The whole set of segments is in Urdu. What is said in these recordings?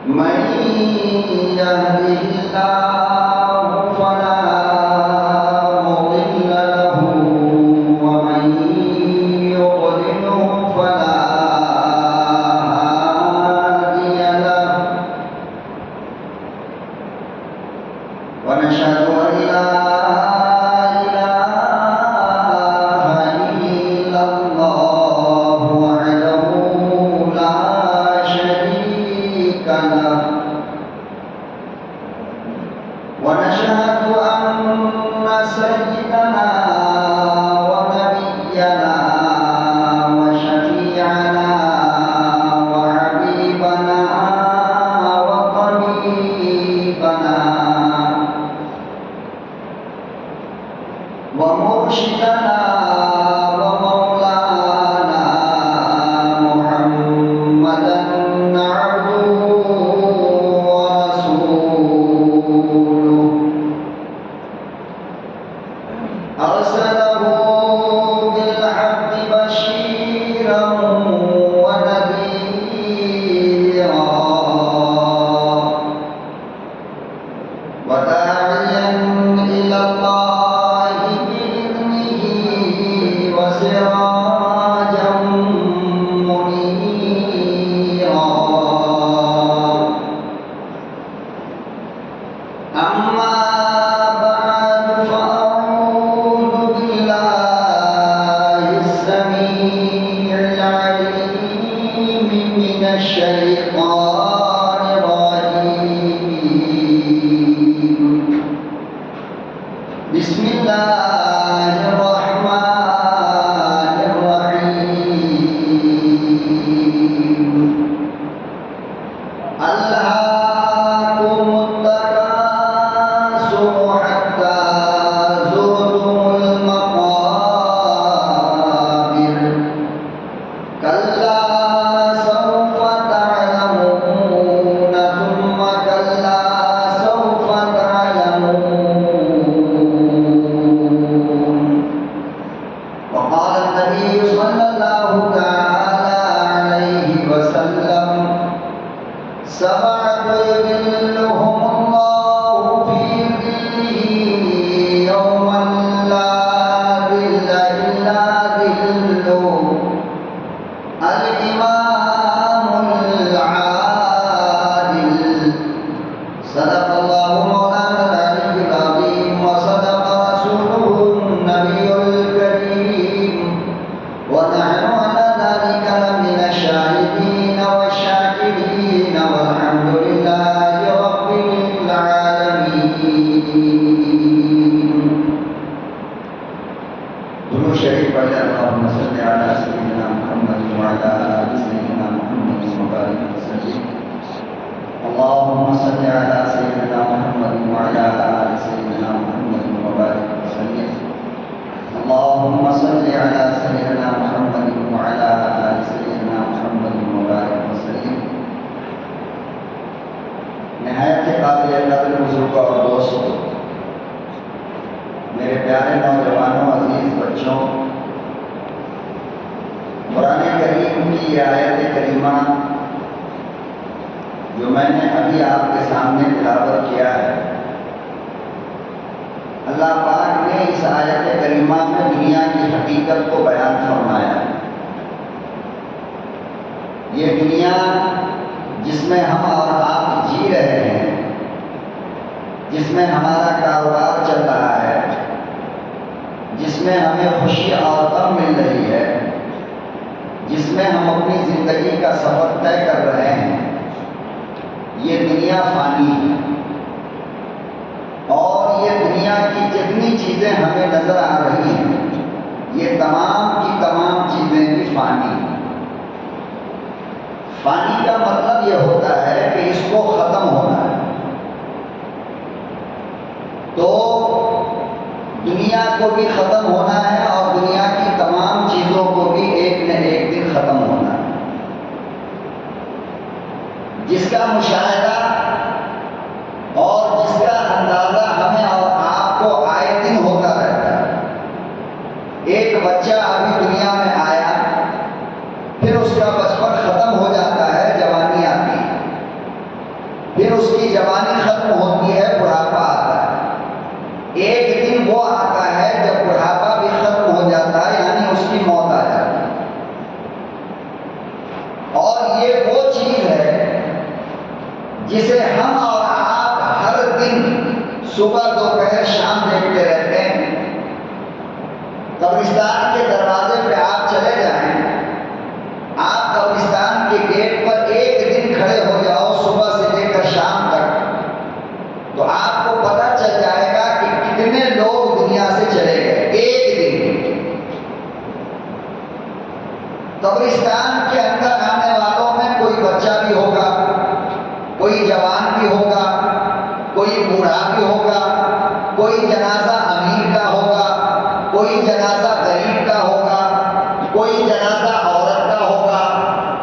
من يهده الله فلا مضل له ومن يضلله فلا هادي له ونشهد أن لا إله إلا الله وحده لا شريك له ونشهد أن سيدنا ونبينا وشفيعنا وحبيبنا وطبيبنا ومرشدنا ومولانا محمدا عبده ورسوله أرسله بالحق بشيرا ونذيرا وداعيا إلى الله بإذنه وسراجا منيرا أما بعد فأعوذ بالله السميع العليم من الشيطان الرجيم بسم الله الرحمن الرحيم ألهاكم التكاثر حتى زرتم المقابر كلا سوف تعلمون ثم كلا سوف تعلمون وقال النبي صلى الله تعالى عليه وسلم سبعة يظلهم الله في ظله يوم لا ظل إلا ظله الإمام العادل صدق الله مولانا العلي العظيم وصدق رسوله النبي الكريم ونحن على ذلك لمن الشاهدين والشاكرين والحمد لله رب العالمين. درود شریف پڑھیں اللهم صل على سيدنا محمد وعلى آل سيدنا محمد وبارك وسلم. اللهم صل على سيدنا محمد وعلى آل سيدنا محمد وبارك وسلم. اللهم صل على سيدنا محمد وعلى آل سيدنا محمد وبارك وسلم. نہایت قابل قدر بزرگوں اور دوستوں، میرے پیارے نوجوانوں، عزیز بچوں، قرآن کریم کی یہ آیت کریمہ جو میں نے ابھی آپ کے سامنے تلاوت کیا ہے، اللہ پاک نے اس آیت کریمہ میں دنیا کی حقیقت کو بیان فرمایا ہے. یہ دنیا جس میں ہم اور آپ جی رہے ہیں، جس میں ہمارا کاروبار چل رہا ہے، جس میں ہمیں خوشی اور غم مل رہی ہے، جس میں ہم اپنی زندگی کا سفر طے کر رہے ہیں، یہ دنیا فانی ہے. اور یہ دنیا کی جتنی چیزیں ہمیں نظر آ رہی ہیں، یہ تمام کی تمام چیزیں بھی فانی ہیں. فانی کا مطلب یہ ہوتا ہے کہ اس کو ختم ہونا ہے. تو دنیا کو بھی ختم ہونا ہے اور دنیا کی تمام چیزوں کو بھی ایک نہ ایک دن ختم ہونا ہے. جس کا مشاہدہ اور جس کا اندازہ ہمیں اور آپ کو آئے دن ہوتا رہتا ہے. ایک بچہ ابھی دنیا میں آیا، پھر اس کا بچپن ختم ہو جاتا ہے، جوانی آتی ہے. دن اس کی جوانی ختم ہوتی ہے، بڑھاپا آتا ہے۔ ایک دن وہ آتا ہے جب بڑھاپا بھی ختم ہو جاتا ہے، یعنی اس کی موت آ جاتی ہے۔ اور یہ وہ چیز ہے جسے ہم اور آپ ہر دن صبح دوپہر شام دیکھتے رہتے ہیں۔ قبرستان کے دروازے پہ آپ چلے جائیں، آپ قبرستان کے گیٹ پر ایک دن کھڑے ہو جاؤ صبح سے لے کر شام تک، تو آپ کو پتہ چل جائے گا کہ کتنے لوگ دنیا سے چلے گئے ایک دن۔ قبرستان کے اندر آنے والوں میں کوئی بچہ بھی ہوگا، کوئی جوان بھی ہوگا، کوئی بوڑھا بھی ہوگا، کوئی جنازہ امیر کا ہوگا، کوئی جنازہ غریب کا ہوگا، کوئی جنازہ عورت کا ہوگا،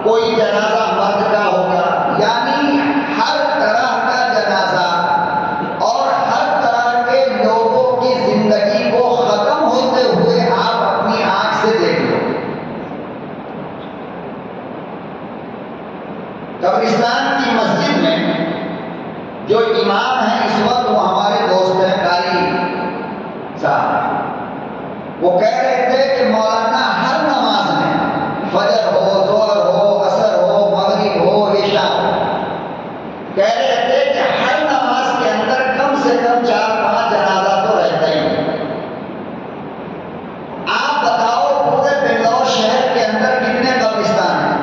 کوئی جنازہ مرد کا ہوگا، یعنی ہر طرح کا جنازہ اور ہر طرح کے لوگوں کی زندگی کو ختم ہوتے ہوئے آپ اپنی آنکھ سے دیکھ لو۔ قبرستان کی مسجد میں جو امام ہیں اس وقت وہ ہمارے دوست ہیں قاری صاحب، وہ کہہ رہے تھے کہ مولانا ہر نماز میں، فجر ہو، ظہر ہو، عصر ہو، مغرب ہو، عشاء ہو، کہہ رہے تھے کہ ہر نماز کے اندر کم سے کم 4-5 جنازہ تو رہتا ہی ہے۔ آپ بتاؤ پورے بنگلور شہر کے اندر کتنے قبرستان ہیں؟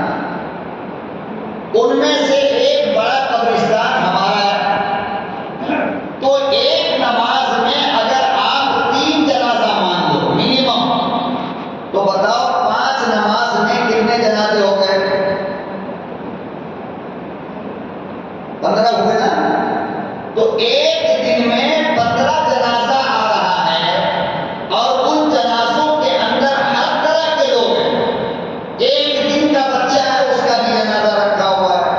ان میں سے ایک بڑا قبرستان ہمارا ہے، تو ایک نماز میں اگر آپ 3 جنازہ مان لو منیمم، تو بتاؤ 5 نماز میں کتنے جنازے ہو گئے؟ 15 ہوئے نا؟ تو ایک دن میں 15 جنازہ آ رہا ہے، اور ان جنازوں کے اندر ہر طرح کے لوگ ہیں۔ ایک دن کا بچہ ہے، اس کا بھی جنازہ رکھا ہوا ہے،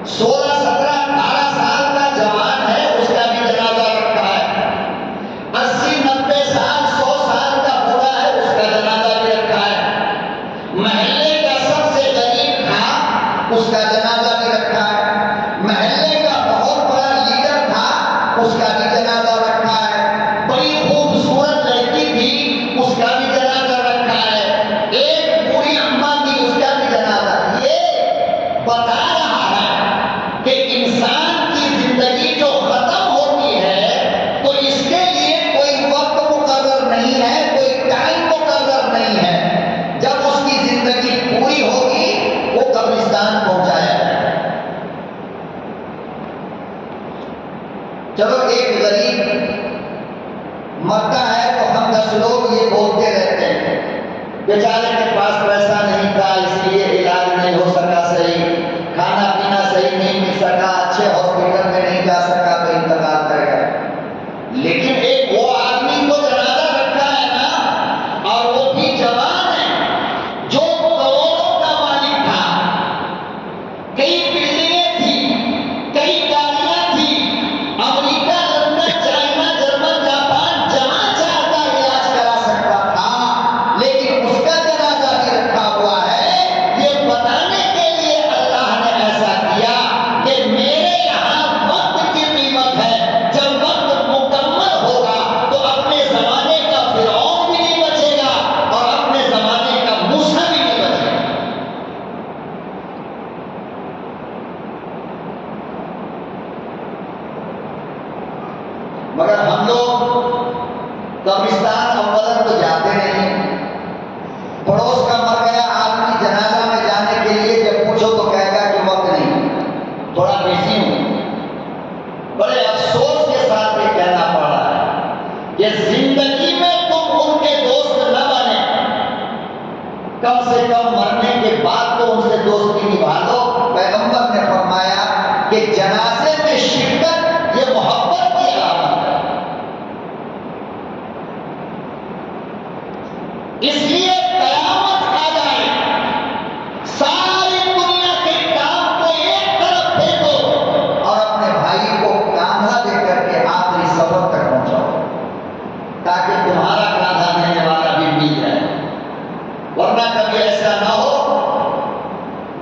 16، 17، 18 سال کا جوان ہے، اس کا بھی جنازہ رکھا ہے، 80، 90 سال، 100 سال کا بوڑھا ہے، اس کا جنازہ بھی رکھا ہے، محلے کا سب سے غریب تھا، اس کا جنازہ بھی رکھا ہے، محلے کا بہت بڑا لیڈر تھا، اس کا بھی جنازہ رکھا ہے، بڑی خوبصورت لڑکی تھی، اس کا بھی جنازہ رکھا ہے، ایک بوڑھی اماں تھی، اس کا بھی جنازہ۔ یہ بتا رہا ہے کہ انسان کی زندگی جو ختم ہوتی ہے تو اس کے لیے کوئی وقت مقرر نہیں ہے، کوئی ٹائم مقرر نہیں ہے، جب اس کی زندگی پوری ہوگی وہ قبرستان پہنچایا جائے۔ چلو ایک غریب مرتا ہے تو ہم 10 لوگ یہ بولتے رہتے ہیں بیچارے کے پاس پیسہ نہیں تھا، اس لیے علاج نہیں ہو سکا صحیح، کھانا پینا صحیح نہیں مل سکا، اچھے ہاسپٹل میں نہیں جا سکا تو انتقال کر گیا۔ لیکن ایک وہ آدمی تو جنازہ رکھا ہے نا، اور وہ بھی جوان ہے، جو کروڑوں کا مالک تھا، کئی بلڈنگیں تھیں، کئی گاڑیاں تھیں، امریکہ، لندن، چائنا، جرمن، جاپان جہاں چاہتا علاج کرا سکتا تھا، لیکن اس کا جنازہ بھی رکھا ہوا ہے، یہ بتانے کے لیے اللہ نے ایسا کیا کہ میرے یہاں وقت کی قیمت ہے، جب وقت مکمل ہوگا تو اپنے زمانے کا فرعون بھی نہیں بچے گا اور اپنے زمانے کا موسیٰ بھی نہیں بچے گا۔ مگر ہم لوگ قبرستان اولاً تو جاتے نہیں، پڑوس کا مر گیا آدمی جنازہ میں جانے کے لیے جب پوچھو تو کہے گا کہ وقت نہیں، تھوڑا بزی ہوں۔ بڑے افسوس کے ساتھ یہ کہنا پڑ رہا ہے کہ زندگی میں تم ان کے دوست نہ بنے، کم سے کم مرنے کے بعد تو ان سے دوستی نبھا لو۔ پیغمبر نے فرمایا کہ جنازے میں شرکت یہ محبت کی علامت ہے، اس لیے قیامت آ جائے، ساری دنیا کے کام کو ایک طرف پھینکو اور اپنے بھائی کو کاندھا دے کر کے آخری سفر تک پہنچاؤ، تاکہ تمہارا کاندھا دینے والا بھی مل جائے۔ ورنہ کبھی ایسا نہ ہو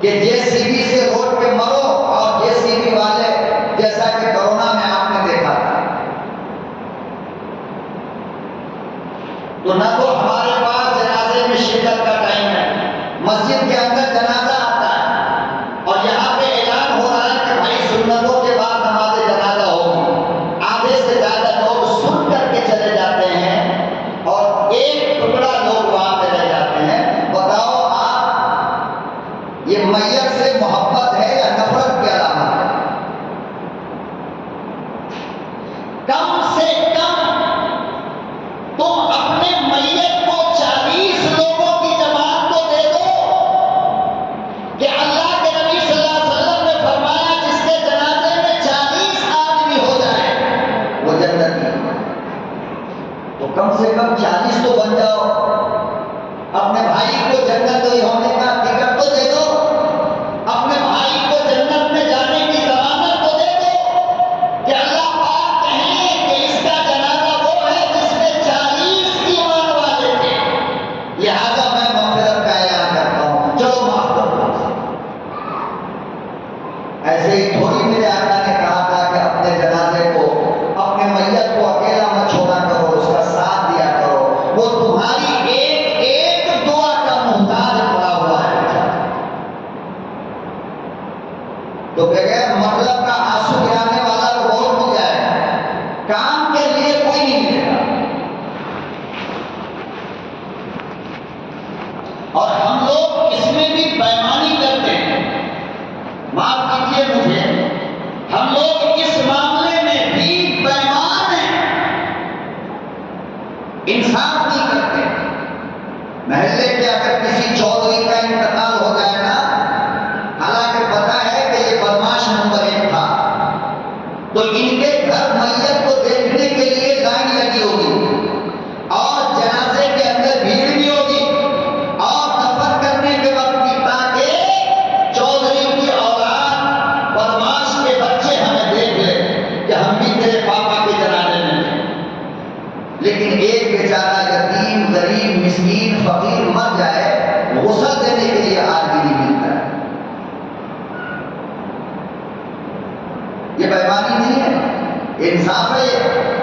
کہ کم سے کم 40 تو بن جاؤ، اپنے بھائی کو جنت ہونے کا ٹکٹ تو دے دو، اپنے بھائی کو جنت میں جانے کی ضمانت تو دے دو کہ اللہ پاک کہیں کہ اس کا جنازہ وہ ہے جس میں 40 ایمان والے تھے، لہذا میں مغفرت کا اعلان کرتا ہوں، چلو معاف کر دو۔ ایسے ہی تھوڑی میرے آقا نے کہا تھا کہ اپنے جنازے کو، اپنے میت کو اکیلا مت چھوڑا کرو، اس کا ساتھ دیا کرو، وہ تمہاری ایک ایک دعا کا محتاج پڑا ہوا ہے بیچارہ۔ تو بغیر مطلب کا آنسو گرانے والا تو بہت مل جائے گا، کام کے لیے کوئی نہیں ملے گا۔ اور ہم لوگ اس میں بھی بےایمانی کرتے ہیں، معاف کیجیے مجھے، ہم لوگ اس معاملے میں بھی بے ایمان ہیں، انصاف نہیں کرتے۔ محلے کے اگر کسی چودھری کا انتقال ہو جائے نا، حالانکہ پتا ہے کہ یہ بدماش نمبر 1 تھا، تو ان کے گھر میت کو دیکھنے کے لیے لائن لگی ہوگی اور جنازے کے اندر بھیڑ بھی ہوگی اور دفن کرنے کے وقت بھی، تاکہ چودھری کی اولاد بدماش کے بچے ہمیں دیکھ لے کہ ہم بھی تیرے پاپا کے جنازے میں تھے۔ لیکن ایک بیچارہ یتیم غریب مسکین فقیر مر جائے، غسل دینے کے لیے آدمی نہیں ملتا ہے۔ یہ بے ایمانی نہیں ہے، انصاف ہے یہ۔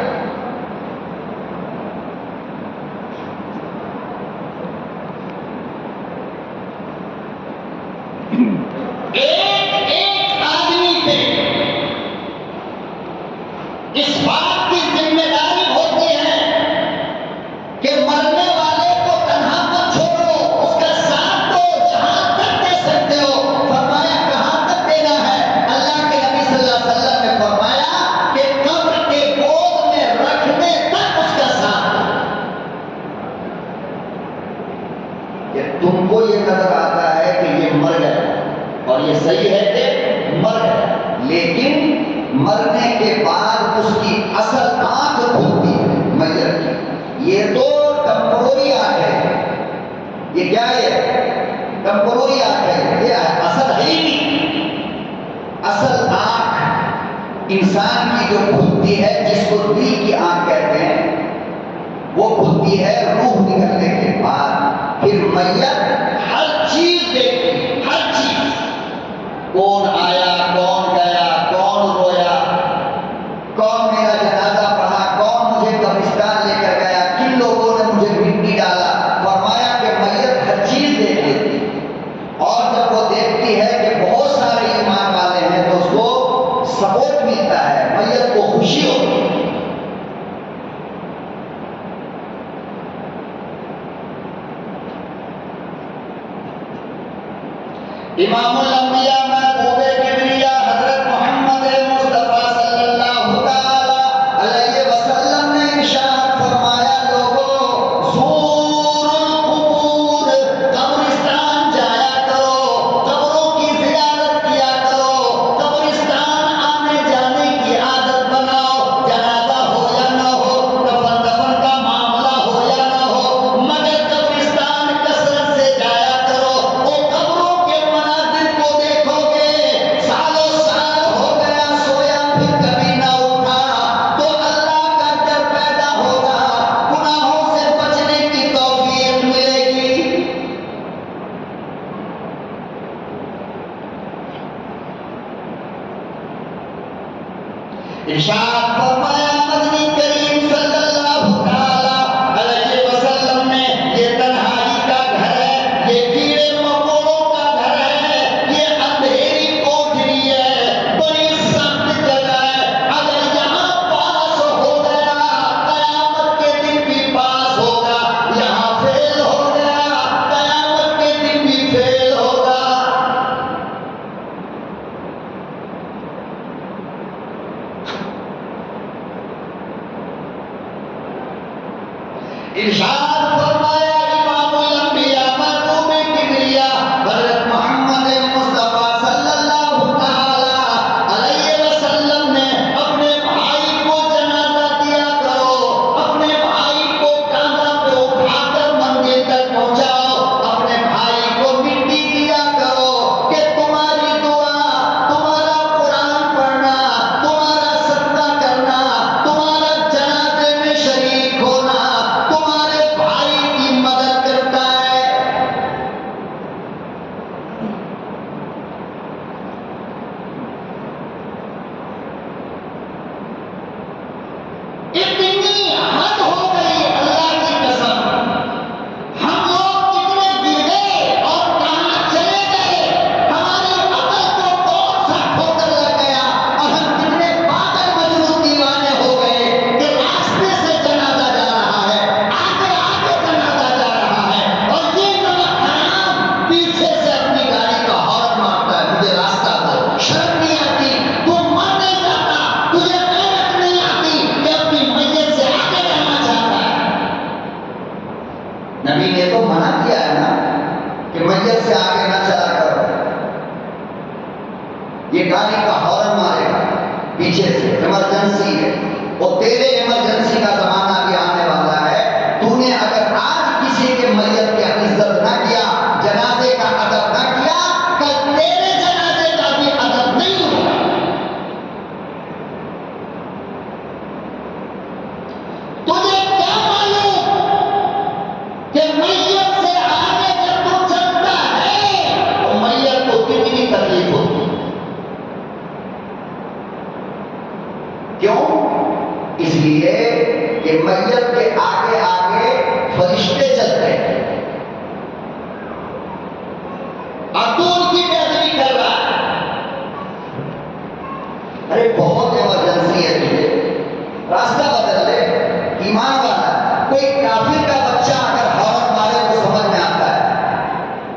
ایک ایک آدمی پہ اس بات کی ذمہ داری ہوتی ہے کہ مرنے والے کو تنہا مت چھوڑو، اس کا ساتھ دو، جہاں تک دے سکتے ہو۔ فرمایا کہاں تک دینا ہے؟ اللہ کے نبی صلی اللہ علیہ وسلم نے فرمایا کہ قبر کے گود میں رکھنے تک اس کا ساتھ دو۔ کہ تم کو یہ نظر آتا ہے کہ یہ مر گیا، اور یہ صحیح ہے کہ مر گیا، لیکن مرنے کے بعد اس کی اصل آنکھ کھلتی ہے میت کی۔ یہ تو ٹمپروری آنکھ ہے، یہ کیا ہے؟ ٹمپروری آنکھ ہے، یہ اصل ہے ہی نہیں۔ اصل آنکھ انسان کی جو کھلتی ہے، جس کو دل کی آنکھ کہتے ہیں، وہ کھلتی ہے روح نکلنے کے بعد۔ پھر میت ہر چیز دیکھتی، ہر چیز، کون آیا، کون گیا، کون رویا، کون میرا جنازہ پڑھا، کون مجھے قبرستان لے کر گیا، کن لوگوں نے مجھے مٹی ڈالا۔ فرمایا کہ میت ہر چیز دیکھ لیتی، اور جب وہ دیکھتی ہے کہ بہت سارے ایمان والے ہیں تو اس کو سپورٹ ملتا ہے، میت کو خوشی ہوتی ہے۔ امام الانبیاء محبوب کبریا حضرت محمد مصطفیٰ صلی اللہ تعالی علیہ وسلم نے ارشاد فرمایا، لوگوں زور القبور، قبرستان جایا کرو، قبروں کی زیارت کیا کرو، قبرستان آنے جانے کی عادت بناؤ، جنازہ ہو یا نہ ہو، دفن کا معاملہ ہو یا نہ ہو، مگر قبرستان کثرت سے جایا کرو۔ وہ قبروں کے مناظر کو دیکھو گے، سالوں سال ہو گیا سویا پھر کبھی نہ اٹھا، تو اللہ کا ڈر پیدا ہوگا، گناہوں سے بچنے کی توفیق ملے گی۔ ارشاد فرمایا مدنی کریم صلی اللہ تعالی علیہ وسلم نے، یہ تنہائی کا گھر ہے، یہ کیڑے مکوڑوں کا گھر ہے، یہ اندھیری کوٹھری ہے، بڑی سخت جگہ ہے۔ اگر یہاں پاس ہو گیا، قیامت کے دن بھی پاس ہوگا، یہاں فیل ہو گیا، قیامت کے دن بھی فیل ہوگا۔ ارشاد فرمایا امام الانبیاء محبوب کبریا حضرت محمد مصطفیٰ صلی اللہ تعالی علیہ وسلم نے اپنے بھائی کو جنازہ دیا کرو، اپنے بھائی کو یہ گاڑی کا ہارن مارے گا پیچھے سے، ایمرجنسی ہے، اور تیرے ایمرجنسی کا زمانہ بھی آنے والا ہے۔ تو نے اگر آج کسی کے میت کی عزت نہ کیا، جنازے کا ادب نہ کیا، کل تیرے جنازے کا بھی ادب نہیں ہوگا۔ تجھے کیا معلوم کہ میت سے آگے جب تو چلتا ہے تو میت کو کتنی تکلیف ہوتی ہے؟ کیوں؟ اس لیے کہ میت کے آگے آگے فرشتے چلتے ہیں، اور تو ان کی پیروی کر رہا ہے۔ ارے بہت ایمرجنسی ہے تجھے، راستہ بدل لے۔ ایمان والا کوئی کافر کا بچہ اگر ہارن مارے تو سمجھ میں آتا ہے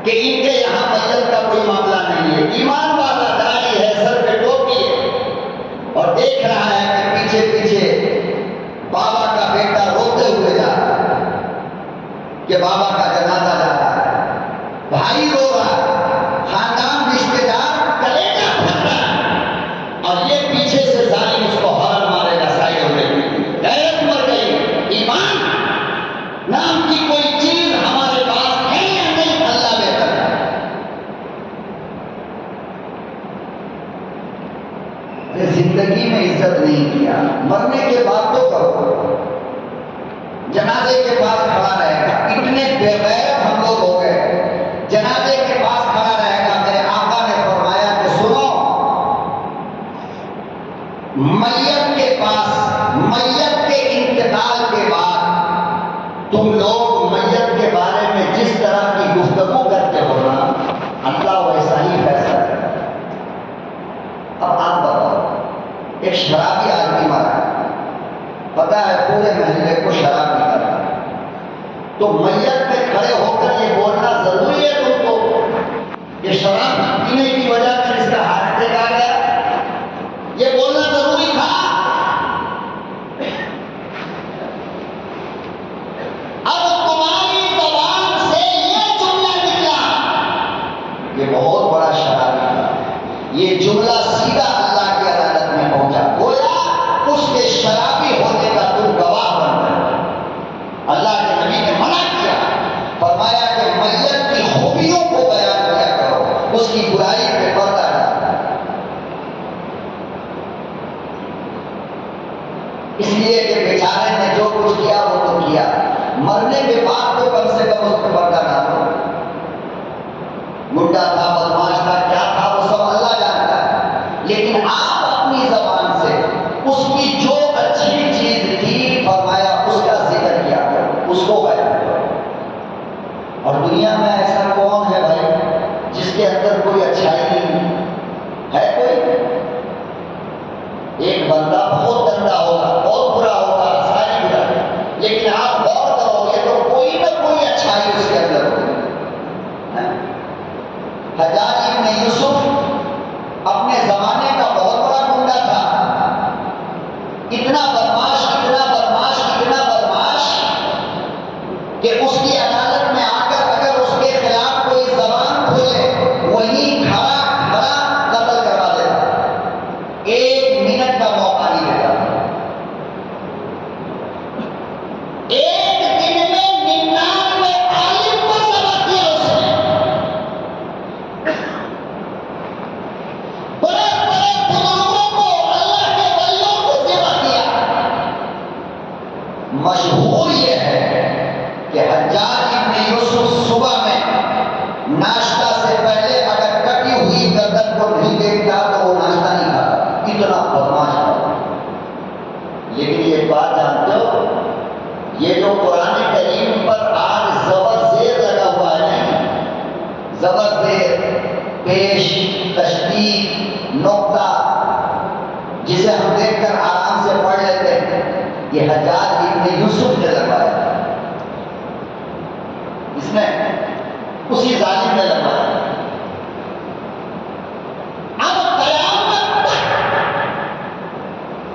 کہ ان کے یہاں میت کا کوئی معاملہ نہیں ہے۔ ایمان والا داڑھی ہے، سر پہ ٹوپی ہے، اور دیکھ رہا ہے کہ پیچھے پیچھے بابا کا بیٹا روتے ہوئے جا رہا ہے کہ بابا کا جنازہ جا رہا ہے، بھائی رو رہا ہے، خاندان رشتے دار کلیجہ پھٹ رہا ہے، اور یہ پیچھے سے ظالم اس کو ہارن مارے گا، سائڈ ہو گئی، غیرت مر گئی۔ ایمان نام کی کوئی چیز ہمارے پاس ہے یا نہیں، اللہ بہتر ہے۔ زندگی میں عزت نہیں کیا، مرنے کے بعد تو کرو، جنازے کے پاس کھڑا رہے گا۔ اتنے بے غیرت ہم لوگ ہو گئے، جنازے کے پاس کھڑا رہے گا۔ میرے آقا نے فرمایا کہ سنو، میت کے پاس، میت کے انتقال کے بعد تم لوگ میت کے بارے میں جس طرح کی گفتگو کرتے ہو نا، اللہ ویسا ہی فیصلہ کرے۔ اب آپ بتاؤ، ایک شرابی آدمی مرا، پتا ہے پورے محلے کو شراب نکلتا ہے، تو میت پہ کھڑے ہو کر یہ بولنا ضروری ہے تم کو کہ شراب پینے کی وجہ سے اس کا ہارٹ اٹیک آ گیا؟ یہ بولنا ضروری تھا؟ اب تمہاری زبان سے یہ جملہ نکلا، یہ بہت بڑا شرابی تھا، یہ جملہ سیدھا اللہ کی عدالت میں پہنچا، گویا اس کے شرابی ہونے کا تم گواہ بن گئے۔ اللہ کے نبی نے منع کیا، فرمایا کہ میت کی خوبیوں کو بیان کیا کرو، اس کی برائی پہ پردہ ڈالو۔ اس لیے کہ بیچارے نے جو کچھ کیا وہ تو کیا، مرنے کے بعد تو کم سے کم اس پہ پردہ ڈالو۔ گنڈا تھا، بدماش تھا، کیا تھا وہ سب اللہ جانتا ہے، لیکن آپ اپنی زبان سے اس کی جو اچھی چیز تھی فرمایا اس کا ذکر کیا کرو، اس کو بیان کرو۔ اور دنیا میں ایسا کون ہے بھائی جس کے اندر کوئی اچھائی نہیں ہے؟ کوئی ایک بندہ بہت گندا ہوگا، بہت برا ہوگا، ساری برائی، لیکن آپ غور کرو گے تو کوئی نہ کوئی اچھائی اس کے اندر ہوگی۔ حجاج ابن یوسف اپنے زمانے کا بہت بڑا گنڈا تھا، اتنا بدماش، اتنا بدماش، اتنا بدماش کہ اس کی عدالت میں آ کر اگر اس کے خلاف کوئی زبان کھولے وہیں کھڑا کھڑا قتل کروا دیتا، ایک منٹ کا موقع نہیں دیتا۔ ایک دن میں 99 عالم کو ذبح کیا اس نے، بڑے بڑے بزرگوں کو، اللہ کے ولیوں کو ذبح کیا۔ مشہور یہ ہے کہ حجاج ابن یوسف صبح میں ناشتہ سے پہلے اگر کٹی ہوئی گردن کو نہیں دیکھتا تو وہ ناشتہ نہیں کھاتا، اتنا بدماش تھا۔ لیکن یہ بات جانتے ہو، یہ جو قرآن کریم پر آج زبر زیر لگا ہوا ہے، زبر زیر، پیش، تشدید، نقطہ، جسے ہم دیکھ کر آرام سے پڑھ لیتے ہیں، یہ حجاج ابن یوسف نے لگوایا، اس نے اسی ظالم نے لگوایا۔ اب قیامت تک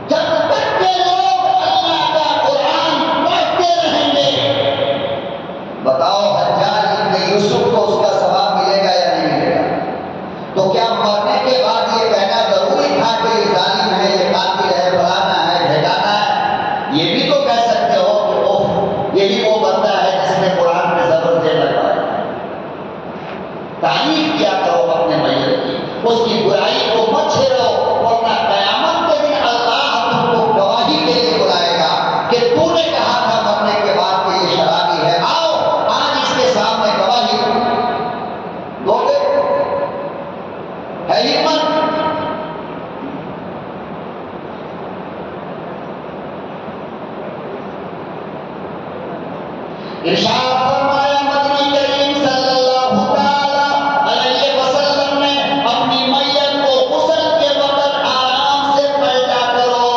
جب تک کے لوگ اللہ کا قرآن پڑھتے رہیں گے، بتاؤ حجاج ابن یوسف کو اس کا ثواب ملے گا یا نہیں ملے گا؟ تو کیا مرنے کے بعد یہ کہنا ارشاد فرمایا مدنی کریم صلی اللہ تعالی علیہ وسلم نے اپنی میت کو غسل کے وقت آرام سے پلٹا کرو،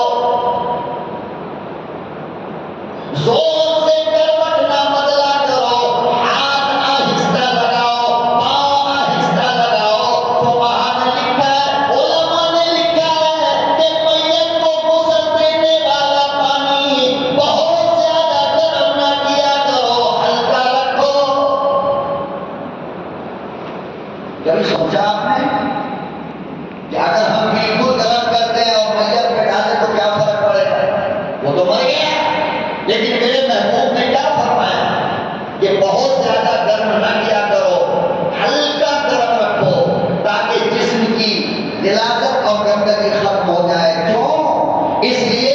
زور سے کروٹ نہ بدلا کرو، ہاتھ آہستہ لگاؤ، پاؤں آہستہ لگاؤ۔ فقہا نے لکھا ہے، علماء نے لکھا ہے کہ میت کو غسل دینے والا پانی بہت زیادہ گرم نہ کیا کرو، ہلکا رکھو۔ کبھی سوچا آپ نے کہ اگر ہم بالکل گرم کرتے ہیں اور میت پہ ڈالیں تو کیا فرق پڑے گا؟ وہ تو مر گیا، لیکن میرے محبوب نے کیا فرمایا کہ بہت زیادہ گرم نہ کیا کرو، ہلکا گرم رکھو تاکہ جسم کی غلاظت اور گندگی ختم ہو جائے۔ کیوں؟ اس لیے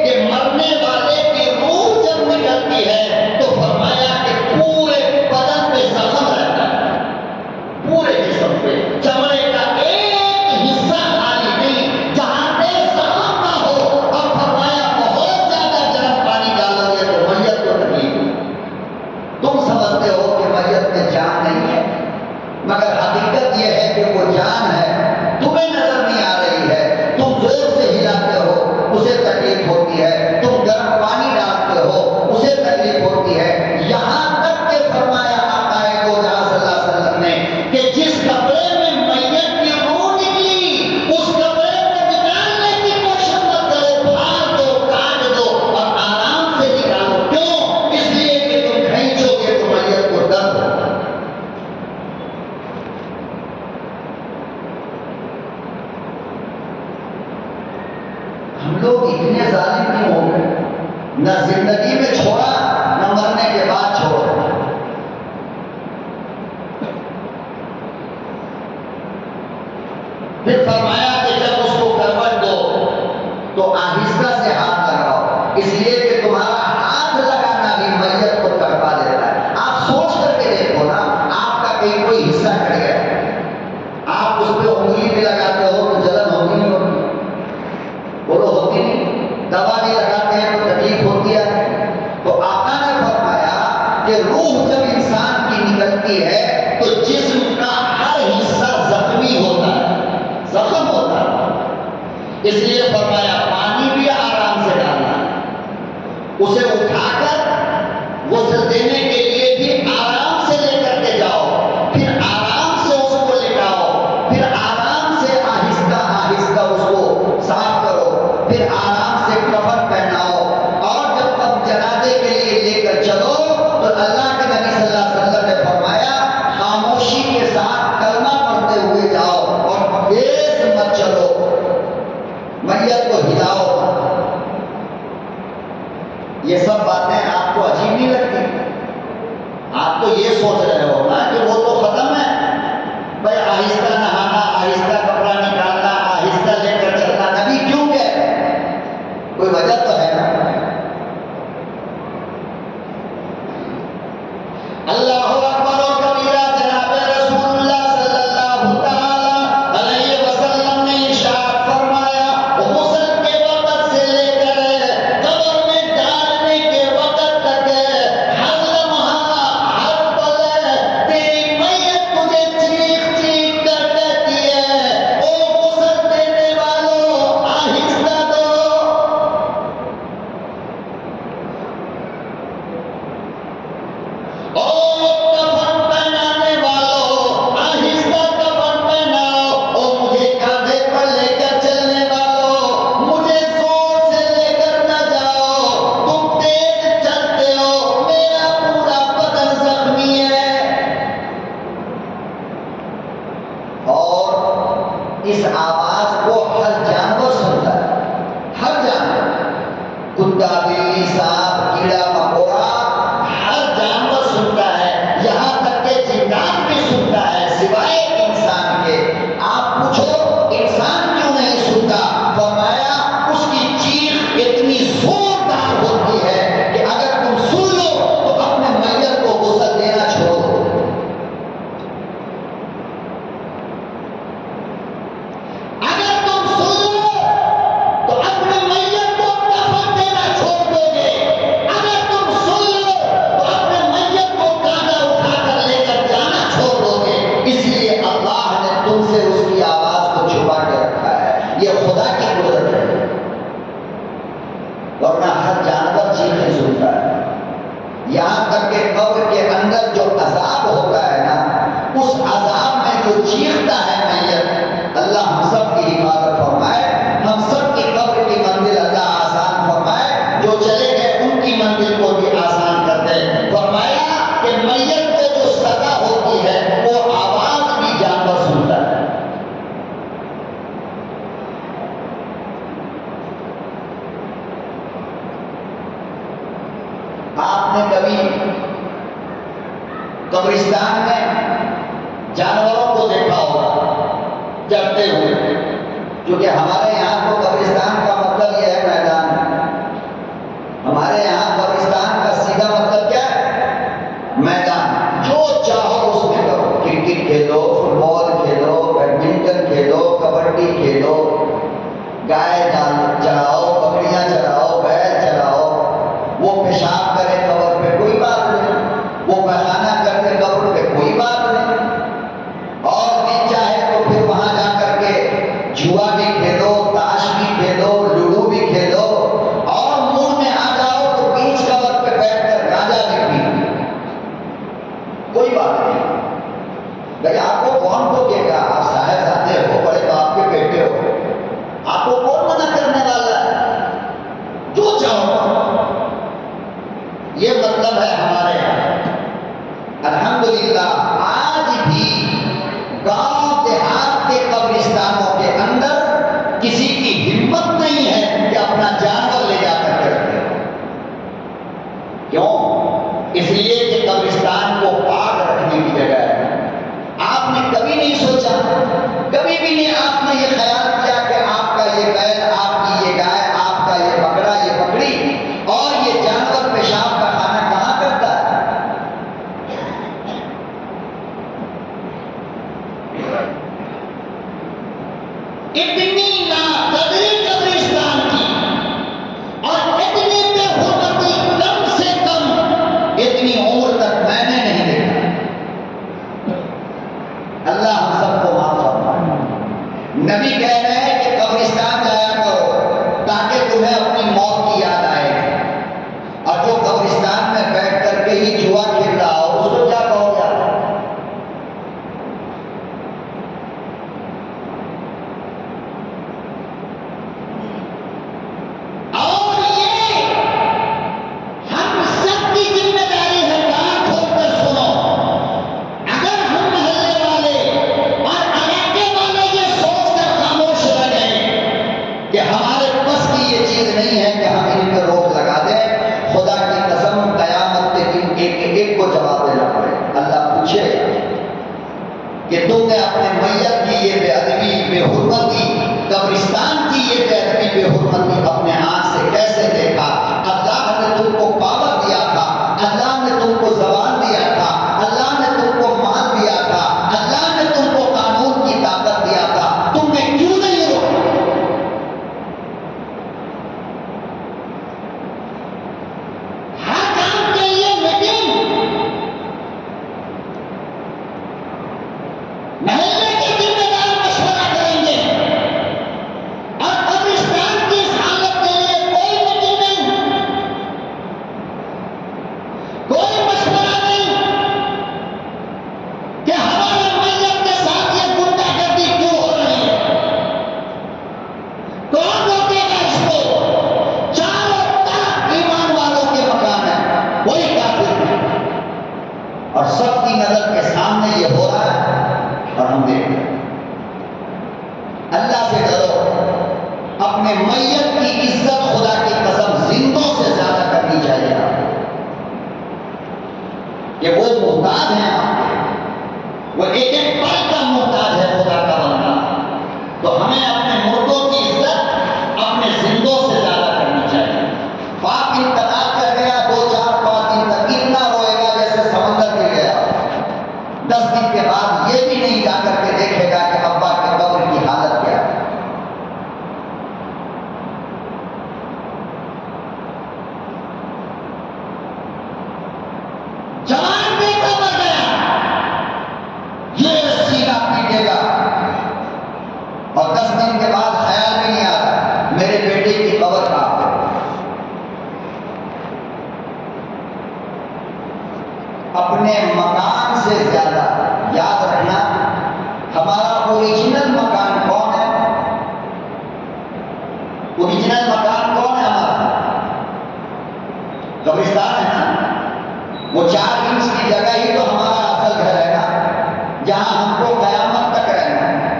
کہ مرنے والے کی روح جب نکلتی ہے تو فرمایا کہ پورے بدن پہ زخم رہتا ہے، پورے جسم پہ چمڑے کا ایک حصہ خالی نہیں جہاں پہ زخم نہ ہو۔ اب فرمایا بہت زیادہ گرم پانی ڈالو گے تو میت کو تکلیف ہے۔ تم سمجھتے ہو کہ میت میں جان نہیں ہے، مگر حقیقت یہ ہے کہ وہ جان ہے، تمہیں نظر نہیں آ رہی ہے۔ تم زور سے ہلاتے ہو، اسے تکلیف ہوتی ہے، تم گرم پانی ڈالتے ہو، اسے تکلیف ہوتی ہے۔ یہاں تک کہ فرمایا آقا دو جہاں صلی اللہ علیہ وسلم نے کہ جس کپڑے میں میت کی روح نکلی اس کپڑے کو نکالنے کی کوشش مت کرو، پھاڑ دو، کاٹ دو اور آرام سے نکالو۔ کیوں؟ اس لیے کہ تم کھینچو گے تو میت کو درد ہوگا۔ ہم لوگ اتنے ظالم کیوں ہو گئے؟ نہ زندگی میں چھوڑا نہ مرنے کے بعد چھوڑا۔ پھر فرمایا کہ جب اس کو کروٹ دو تو آہستہ سے ہاتھ لگاؤ، اس لیے کہ تمہارا ہاتھ لگانا بھی میت کو تڑپا دیتا ہے۔ آپ سوچ کر کے دیکھو نا، آپ کا کہیں کوئی حصہ کٹ گیا، آپ اس پہ انگلی بھی لگاتے ہو تو جلن ہوتی نہیں ہوتی؟ بولو ہوتی نہیں؟ دوا بھی لگاتے ہیں تو تکلیف ہوتی ہے۔ تو آقا نے فرمایا کہ روح جب انسان کی نکلتی ہے تو جسم کا ہر حصہ زخمی ہوتا ہے، زخم ہوتا ہے۔ اس لیے فرمایا پانی بھی آرام سے ڈالنا، اسے اٹھا کر غسل دینے کے لیے بھی آرام سے لے کر کے جاؤ، پھر آرام سے اس کو لٹاؤ، پھر آرام سے آہستہ آہستہ اس کو صاف کرو، پھر آرام سے کفن پہناؤ، اور جب تم جنازے کے لیے لے کر چلو تو اللہ کے نبی صلی اللہ علیہ وسلم نے فرمایا خاموشی کے ساتھ کلمہ پڑھتے ہوئے جاؤ اور تیز مت چلو، میت کو ہلاؤ۔ یہ سب باتیں آپ کو عجیب نہیں لگتی؟ آپ تو یہ سوچ رہے ہو نا کہ وہ تو ختم ہے، بھائی آہستہ نہانا، آہستہ کپڑا نکالنا، آہستہ لے کر چلنا، نبی کیوں کہہ؟ کوئی وجہ تو ہے نا۔ اللہ اکبر و کبیرہ، جناب رسول اللہ صلی اللہ تعالی علیہ وسلم نے ارشاد فرمایا غسل کے وقت سے لے کر قبر میں ڈالنے کے وقت تک ہر لمحہ، ہر پل یہاں تک کہ قبر کے اندر جو عذاب ہوتا ہے نا، اس عذاب میں جو چیختا ہے میت، اللہ ہم سب کی حفاظت فرمائے، ہم سب کی قبر کی منزل اللہ آسان فرمائے، جو چلے گئے ان کی منزل کو بھی آسان کر دے۔ فرمایا کہ میت کو جو سزا ہوتی ہے وہ آواز بھی جانور سنتا ہے۔ آپ نے کبھی قبرستان میں جانوروں کو دیکھا ہوگا چرتے ہوئے، کیونکہ ہمارے یہاں تو قبرستان کا مطلب یہ ہے میدان، ہمارے یہاں قبرستان کا سیدھا مطلب کیا ہے؟ میدان۔ جو چاہو اس میں کرو، کرکٹ کھیلو، فٹ بال کھیلو، بیڈمنٹن کھیلو، کبڈی کھیلو، گائے چراؤ، بکریاں چراؤ، بیل چراؤ، وہ پیشاب کرے قبر پہ کوئی بات نہیں، وہ پیخانہ کرتے قبر پہ کوئی بات نہیں، اور بھی چاہے تو پھر وہاں جا کر کے جوا بھی کھیلو، تاش بھی کھیلو، لوڈو بھی کھیلو، اور منہ میں آ جاؤ تو بیچ قبر پہ بیٹھ کر گاجا بھی پی، کوئی بات نہیں۔ بھائی آپ کو کون ٹوکے گا؟ آپ صاحبزادے ہو، بڑے باپ کے بیٹے ہو، آپ کو کون منع کرنے والا ہے؟ جو چاہو۔ یہ مطلب ہے ہمارے یہاں۔ الحمدللہ آج بھی گاؤں دیہات کے قبرستانوں کے اندر کسی کی ہمت نہیں ہے کہ اپنا جانور لے جا کر کے رکھے۔ کیوں؟ اس لیے کہ قبرستان کو پاک رکھنے کی جگہ ہے۔ آپ نے کبھی نہیں سوچا، کبھی بھی نہیں آپ نے یہ خیال کیا کہ آپ کا یہ بیل، آپ کی یہ گائے، آپ کا یہ بکرا، یہ بکری اور یہ جانور پیشاب کا کھانا کہاں کرتا ہے؟ اتنی ناقدری قبرستان کی اور اتنی بے حرمتی کم سے کم اتنی عمر تک میں نے نہیں دیکھا۔ اللہ ہم سب کو معاف فرمائے۔ نبی کہہ رہے ہیں کہ قبرستان جایا کرو تاکہ تمہیں اپنی موت کی یاد آئے گی، اور جو قبرستان میں بیٹھ کر کے ہی جوا کھیل رہا ہو اس کو کیا کہو گے؟ اور یہ ہم سب کی ذمہ داری ہے، کان کھول کر سنو۔ اگر ہم محلے والے اور علاقے والے یہ سوچ کر خاموش رہ گئے کہ ہمارے بس کی یہ چیز نہیں ہے کہ ہم ان پہ روک لگا دیں، خدا کی قسم قیامت کے دن ایک ایک کو جواب دینا پڑے۔ اللہ پوچھے کہ تم نے اپنے میت کی یہ بے ادبی، بے حرمتی، قبرستان کی یہ بے ادبی، بے حرمتی اپنے آنکھ سے کیسے دیکھا؟ اللہ نے تم کو پاور دیا تھا، اللہ نے تم کو زبان دیا تھا، اللہ نے تم کو مال دیا تھا، اللہ نے تم کو قانون کی طاقت دیا تھا، تم نے کیوں نہیں روکا؟ ہر کام کے لیے میٹنگ، محلے کے ذمہ دار مشورہ کریں گے، اور قبرستان کی اس حالت کے لیے کوئی میٹنگ نہیں، کوئی مشورہ نہیں کہ ہمارے میت کے ساتھ یہ غنڈہ گردی کیوں ہو رہی ہے، کون روکے گا اس کو؟ چاروں طرف ایمان والوں کے مکان ہیں، کوئی کافر نہیں، اور سب کی نظر کے سامنے یہ ہو رہا ہے اور ہم دیکھ رہے ہیں۔ اللہ سے ڈرو، اپنے میت کی عزت خدا کی قسم زندوں سے زیادہ کرنی چاہیے کہ وہ محتاج ہیں آپ کے، وہ ایک ایک پل کا محتاج ہے خدا کا بندہ، تو ہمیں اپنے مردوں کی عزت اپنے زندوں سے زیادہ کرنی چاہیے۔ باپ انتقال کر گیا 2 4 5 دن تک اتنا روئے گا جیسے سمندر گر گیا، 10 دن کے بعد یہ بھی نہیں جا کر کے دیکھے گا کہ ابا کے قبر کی حالت کیا ہے۔ جوان بیٹا مر گیا، یہ سینہ پیٹے گا، اور 10 دن کے بعد خیال بھی نہیں آتا میرے بیٹے کی قبر کہاں ہے۔ اپنے مکان سے زیادہ یاد رکھنا ہمارا اوریجنل مکان کون ہے؟ اوریجنل مکان کون ہے ہمارا؟ قبرستان ہے نا. وہ 4 انچ کی جگہ ہی تو ہمارا اصل گھر ہے نا، جہاں ہم کو قیامت تک رہنا ہے،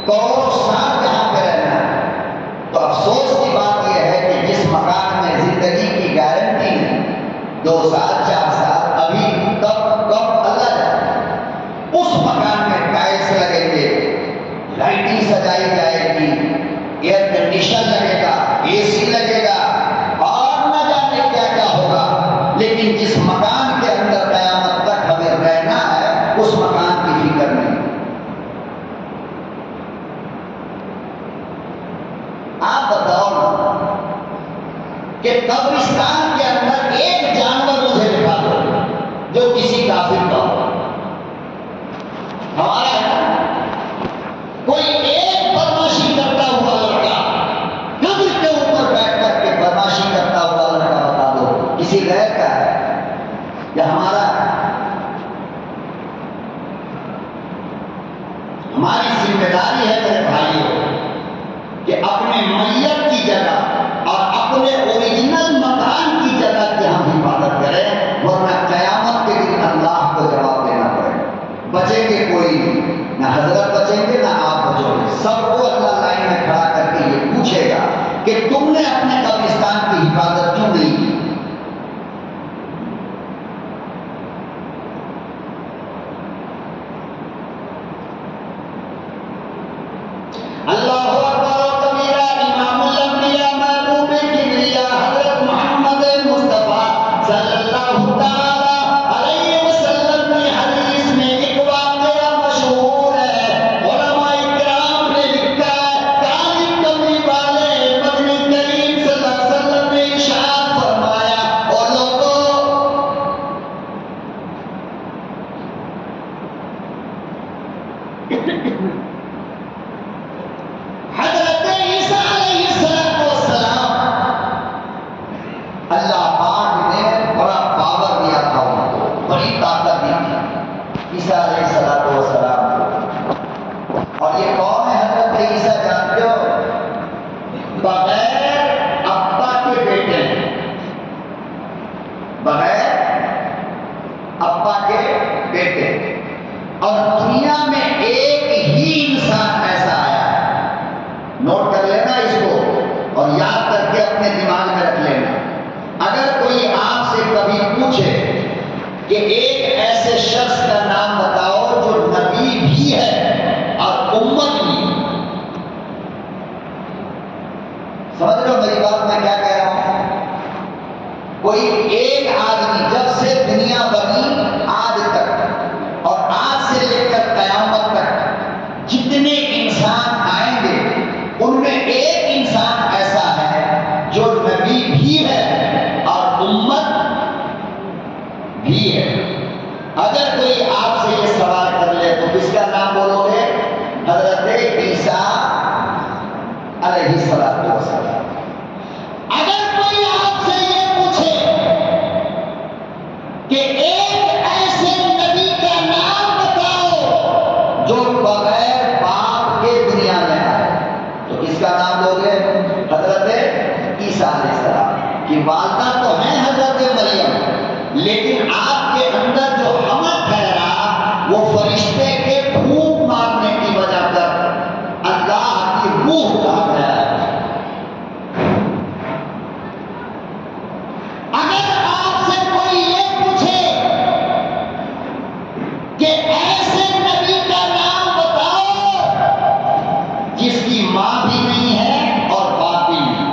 کروڑوں سال جہاں پہ رہنا ہے. تو افسوس کی بات یہ ہے کہ جس مکان میں زندگی کی گارنٹی ہے 2 سال 4 سال، ابھی کب اللہ جانے، اس مکان میں ٹائلس لگیں گے، لائٹنگ سجائی جائے گی، ایئر کنڈیشن لگے گا، اے سی لگے گا، اور نہ جانے کیا کیا ہوگا. لیکن جس مکان کے اندر قیامت تک ہمیں رہنا ہے اس مکان کی فکر نہیں. آپ بتاؤ نا کہ قبرستان کے اندر ایک جانور مجھے دکھا دو جو کسی کافر کا ہو. ہمارا کوئی ایک بدماشی کرتا ہوا لڑکا، قبر کے اوپر بیٹھ کر کے بدماشی کرتا ہوا لڑکا بتا دو کسی غیر کا ہے یا ہمارا ہے؟ ہماری ذمہ داری ہے میرے بھائیوں کہ اپنے میت کی جگہ اور اپنے اوریجنل مکان کی جگہ کی ہم حفاظت کریں، ورنہ قیامت کے دن اللہ کو جواب دینا پڑے. بچیں گے کوئی نہیں، نہ حضرت بچیں گے نہ آپ بچو گے. سب کو اللہ لائن میں کھڑا کر کے یہ پوچھے گا کہ تم نے اپنے قبرستان کی حفاظت کیوں نہیں کی؟ اللہ اکبر و کبیرہ. امام الانبیاء محبوب کبریاء حضرت محمد مصطفیٰ صلی اللہ تعالی علیہ وسلم کی حدیث میں ایک واقعہ مشہور ہے. علماء کرام نے لکھا ہے کالی کملی والے مدنی کریم صلی اللہ علیہ وسلم نے ارشاد فرمایا، اور لوگوں حضرت عیسیٰ علیہ السلام اللہ پاک نے بڑا پاور دیا تھا، ان کو بڑی طاقت دی تھی عیسیٰ علیہ السلام کو. اور یہ کون ہے حضرت عیسیٰ جانتے ہو؟ بغیر ابا کے بیٹے ہیں، بغیر ابا کے بیٹے. اور دنیا میں ایک ہی انسان ایسا آیا ہے، نوٹ کر لینا اس کو اور یاد کر کے اپنے دماغ میں رکھ لینا. اگر کوئی آپ سے کبھی پوچھے کہ ایک ایسے شخص کا نام بتاؤ جو نبی بھی ہے اور امت بھی، سمجھ رہے ہو میری بات میں کیا کہہ رہا ہوں؟ کوئی ایک آدمی جب سے دنیا بنی آج تک اور آج سے لے کر قیامت تک جتنے انسان آئیں گے ان میں ایک انسان ایسا ہے جو نبی بھی ہے اور امت بھی ہے. اگر کوئی آپ سے یہ سوال کر لے تو کس کا نام بولو گے؟ حضرت عیسیٰ علیہ السلام. اگر کوئی آپ سے یہ پوچھے کہ ایک ایسے نبی کا نام بتاؤ جو بغیر باپ کے دنیا میں آئے تو کس کا نام لو گے؟ حضرت عیسیٰ علیہ السلام کی والدہ تو ہیں حضرت مریم، لیکن آپ کے اندر جو حمل ٹھہرا وہ فرشتے کے پھونک مارنے کی وجہ کر اللہ کی روح کہا گیا ہے. اگر آپ سے کوئی یہ پوچھے کہ ایسے نبی کا نام بتاؤ جس کی ماں بھی نہیں ہے اور باپ بھی نہیں،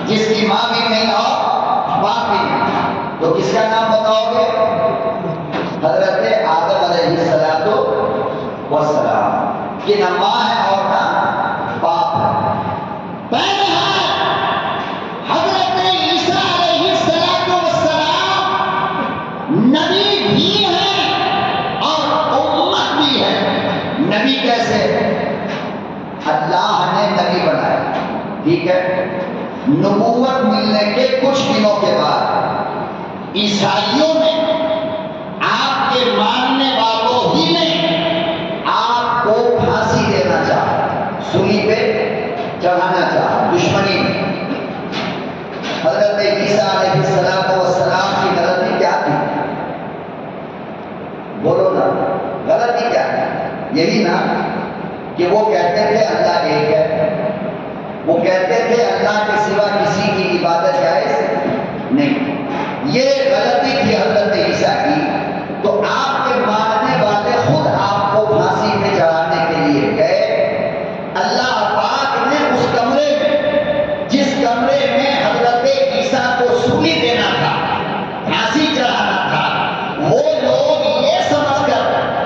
جس کی ماں بھی نہیں اور باپ بھی نہیں، تو کس کا نام بتاؤ گے؟ حضرت آدم علیہ السلام کی نہ ماں ہے اور نہ باپ ہے. حضرت عیسیٰ علیہ السلام نبی بھی ہے اور امت بھی ہے. نبی کیسے؟ اللہ نے نبی بنایا، ٹھیک ہے. نبوت ملنے کے کچھ دنوں کے بعد عیسائیوں نے، آپ کے ماننے والوں ہی نے آپ کو پھانسی دینا چاہا، سولی پہ چڑھانا چاہا، دشمنی میں۔ حضرت عیسیٰ علیہ السلام کی غلطی کیا تھی؟ بولو نا، غلطی کیا ہے؟ یہی نا کہ وہ کہتے تھے اللہ ایک ہے، وہ کہتے تھے اللہ کے سوا کسی کی عبادت جائز نہیں، یہ غلطی تھی حضرت عیسیٰ کی۔ تو آپ کے ماننے والے خود آپ کو پھانسی پہ چڑھانے کے لیے گئے۔ اللہ پاک نے اس کمرے میں، جس کمرے میں حضرت عیسیٰ کو سولی دینا تھا، پھانسی چڑھانا تھا، وہ لوگ یہ سمجھ کر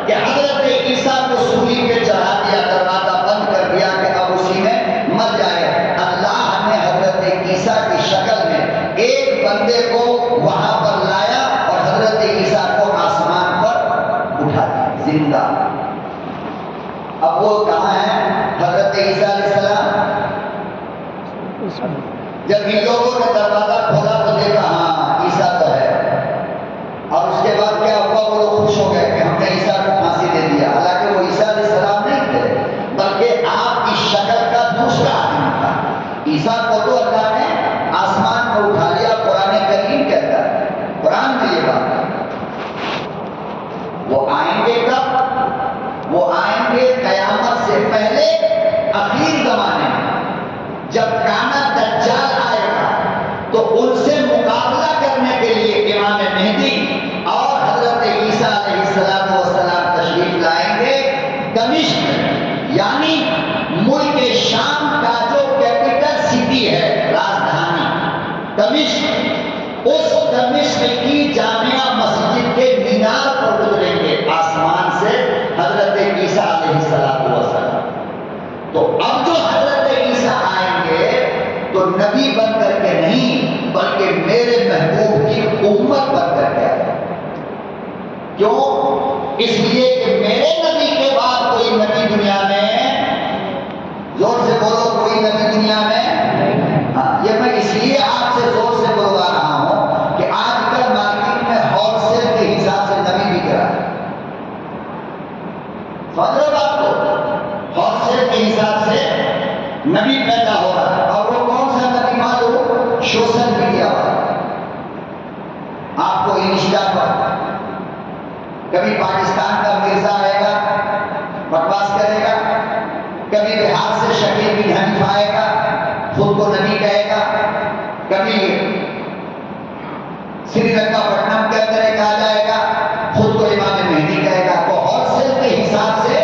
کہ حضرت عیسیٰ کو سولی پہ چڑھا دیا، دروازہ بند کر دیا کہ اب اسی میں مر جائے، اللہ نے حضرت عیسیٰ کی شکل میں ایک بندے کو وہاں پر لایا اور حضرت عیسیٰ کو آسمان پر اٹھا دیا زندہ۔ اب وہ کہاں ہے حضرت عیسیٰ علیہ السلام؟ جب ان لوگوں نے دروازہ کھولا تو دیکھا ہاں عیسیٰ تو ہے، اور اس کے بعد کیا ہوا؟ وہ لوگ خوش ہو گئے کہ ہم نے عیسیٰ کو پھانسی دے دیا، حالانکہ وہ عیسیٰ علیہ السلام نہیں تھے، بلکہ آپ کی شکل کا دوسرا آدمی تھا۔ عیسیٰ کو تو اللہ نے آسمان پر اٹھا لیا، قرآن کریم کہتا ہے، قرآن میں یہ بات ہے۔ وہ آئیں گے کب؟ وہ آئیں گے قیامت سے پہلے، آخر زمانے میں، جب کانا دجال آئے گا تو ان سے مقابلہ کرنے کے لیے امام مہدی اور حضرت عیسیٰ علیہ السلام تشریف لائیں گے دمشق، یعنی ملک شام کا جو کیپٹل سٹی ہے، راجدھانی دمشق، اس دمشق کی جامعہ مسجد کے مینار پر گزریں گے آسمان سے حضرت عیسیٰ علیہ السلام۔ تو اب جو حضرت عیسیٰ آئیں گے تو نبی بن کر کے نہیں، بلکہ میرے محبوب کی امت بن کر کے آئے۔ کیوں؟ اس لیے کہ میرے نبی کے بعد کوئی نبی دنیا میں، زور سے بولو، کوئی نبی دنیا میں، ہاں یہ میں اس لیے آپ سے زور سے بلوا رہا ہوں کہ آج کل مارکیٹ میں ہول سیل کے حساب سے نبی بک رہا ہے، سمجھ رہے بات کو؟ ہول سیل کے حساب سے نبی پیدا ہو رہا ہے، اور وہ کون سا نبی معلوم؟ سوشل میڈیا پر، آپ کو انسٹا پر کبھی پاکستان کا مرزا آئے گا بکواس کرے گا، کبھی بہار سے شکیل بن حنیف آئے گا خود کو نبی کہے گا، کبھی سری لنکا پٹنم کے اندر ایک آ جائے گا خود کو امام مہدی کہے گا۔ تو ہول سیل کے حساب سے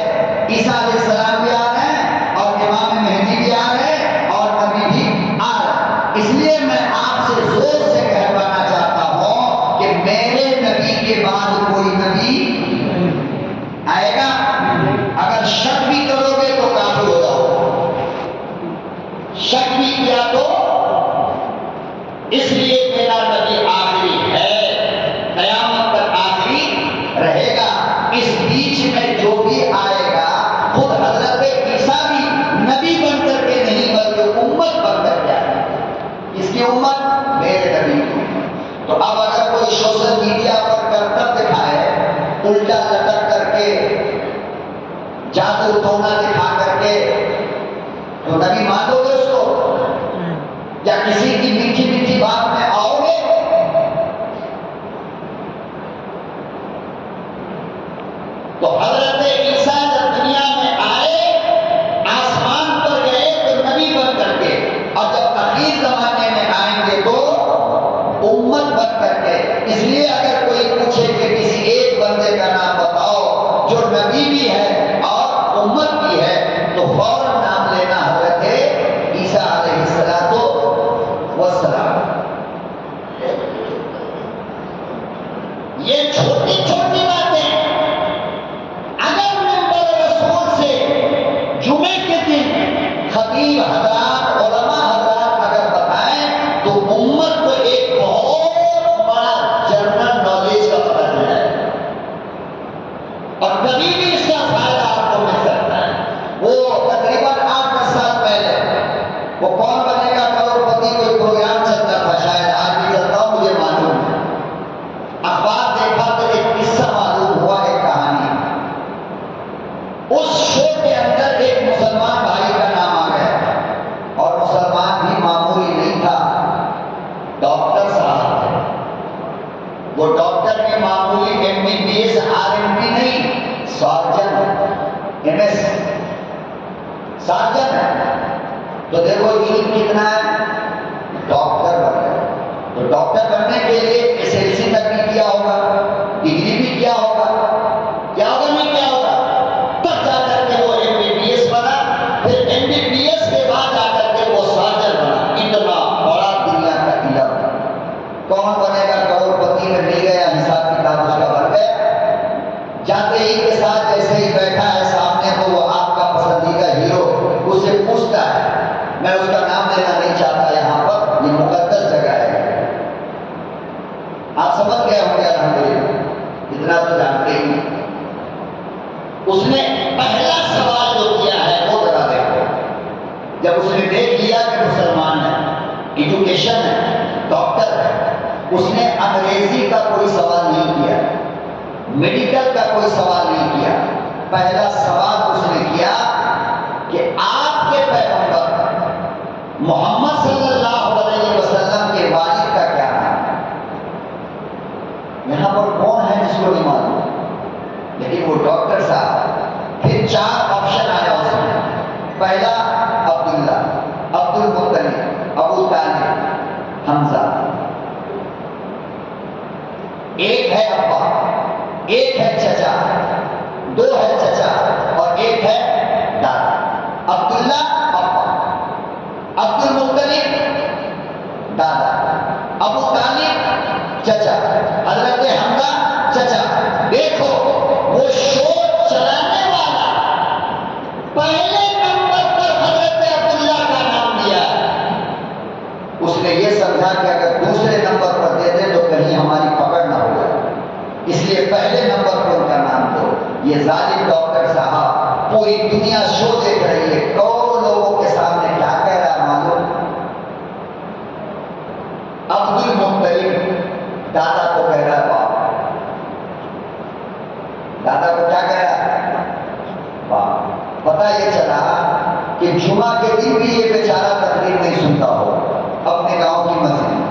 عیسیٰ علیہ السلام بھی آ رہے ہیں اور امام مہدی بھی آ رہے ہیں اور نبی بھی آ رہا ہے۔ اس لیے میں آپ سے زور سے کہوانا چاہتا ہوں کہ میرے نبی کے بعد کوئی نبی آئے گا؟ اگر شک بھی کرو گے تو کافر ہو جاؤ، شک بھی کیا تو، اس لیے میرا نبی آخری ہے، قیامت تک آخری رہے گا۔ اس بیچ میں جو بھی آئے گا خود حضرت عیسیٰ بھی نبی بن کر کے نہیں بلکہ امت بن کر کے آئے گا۔ اس کی امت میرے نبی کی۔ تو اب اگر کوئی سوشل میڈیا پر کرتب دکھائے، الٹا لٹک کر کے، جادو ٹونا دکھا کر کے، تو نبی مان لو گے اس کو؟ یا کسی کی میٹھی میٹھی بات میں آؤ گے؟ تو حضرت عیسیٰ جب دنیا میں آئے، آسمان پر گئے تو نبی بن کر کے، اور جب آخر زمانے میں آئیں گے تو امت بن کر کے۔ اس لیے اگر کوئی پوچھے کہ کسی ایک بندے کا نام بتاؤ جو نبی بھی ہے اور امت بھی ہے، تو فوراً نام لینا حضرت عیسیٰ علیہ السلام مسلمان بھائی کا نام آ گیا، اور مسلمان بھی معمولی نہیں تھا، ڈاکٹر صاحب تھے۔ وہ ڈاکٹر میں معمولی MBBS RMD نہیں، سرجن، MS سرجن ہے۔ تو دیکھو علم کتنا ہے، ڈاکٹر بن گئے۔ تو ڈاکٹر بننے کے لیے SSLC تک بھی کیا ہوگا، ڈگری بھی کیا ہوگا، کیا ہوگا نہیں کیا ہوگا، تب جا کر کے وہ MBBS بنا، پھر MBBS کے بعد جا کر کے وہ سرجن بنا۔ اتنا بڑا دنیا کا علم، کون بنے گا کروڑ پتی میں مل گیا، حساب کتاب اس کا بن گیا۔ جاتے ہی کے ساتھ جیسے ہی بیٹھا ہے سامنے تو وہ آپ کا پسندیدہ ہیرو اسے پوچھتا ہے، میں اس کا نام لینا نہیں چاہتا یہاں پر، یہ مقدس جگہ ہے، آپ سمجھ گئے ہوں گے الحمدللہ، اتنا تو جانتے ہی۔ اس نے پہلا سوال جو کیا ہے وہ ذرا دیکھو، جب اس نے دیکھ لیا کہ مسلمان ہے، ایجوکیشن ہے، ڈاکٹر ہے، اس نے انگریزی کا کوئی سوال نہیں کیا، میڈیکل کا کوئی سوال نہیں کیا۔ پہلا سوال اس نے کیا کہ آپ کے پیغمبر محمد صلی اللہ علیہ وسلم کے والد کا کیا نام ہے؟ یہاں پر کون ہے جس کو نہیں معلوم، لیکن وہ ڈاکٹر صاحب۔ پھر 4 آپشن آیا اس میں، پہلا عبداللہ، عبد المطلب، ابو طالب، حمزہ۔ ایک ہے ابا، ایک ہے چچا، 2 ہے چچا اور ایک ہے دادا۔ عبداللہ ابا، عبد المطلب دادا، ابو طالب چچا، حضرت حمزہ چچا۔ دیکھو وہ شور چلانے والا پہلے نمبر پر حضرت عبداللہ کا نام لیا۔ اس نے یہ سمجھا کہ اگر دوسرے نمبر پر دے دے تو کہیں ہماری پکڑ نہ ہو جائے، اس لیے پہلے نمبر پر ان کا نام دو۔ یہ ظالم ڈاکٹر صاحب پوری دنیا شو دیکھ رہی ہے، کروڑوں لوگوں کے سامنے کیا کہہ رہا ہے معلوم؟ عبد المطلب دادا کو کہہ رہا ہے باپ، دادا کو کیا کہہ رہا ہے؟ باپ۔ پتہ یہ چلا کہ جمعہ کے دن بھی یہ بیچارہ تقریر نہیں سنتا ہو اپنے گاؤں کی مسجد میں،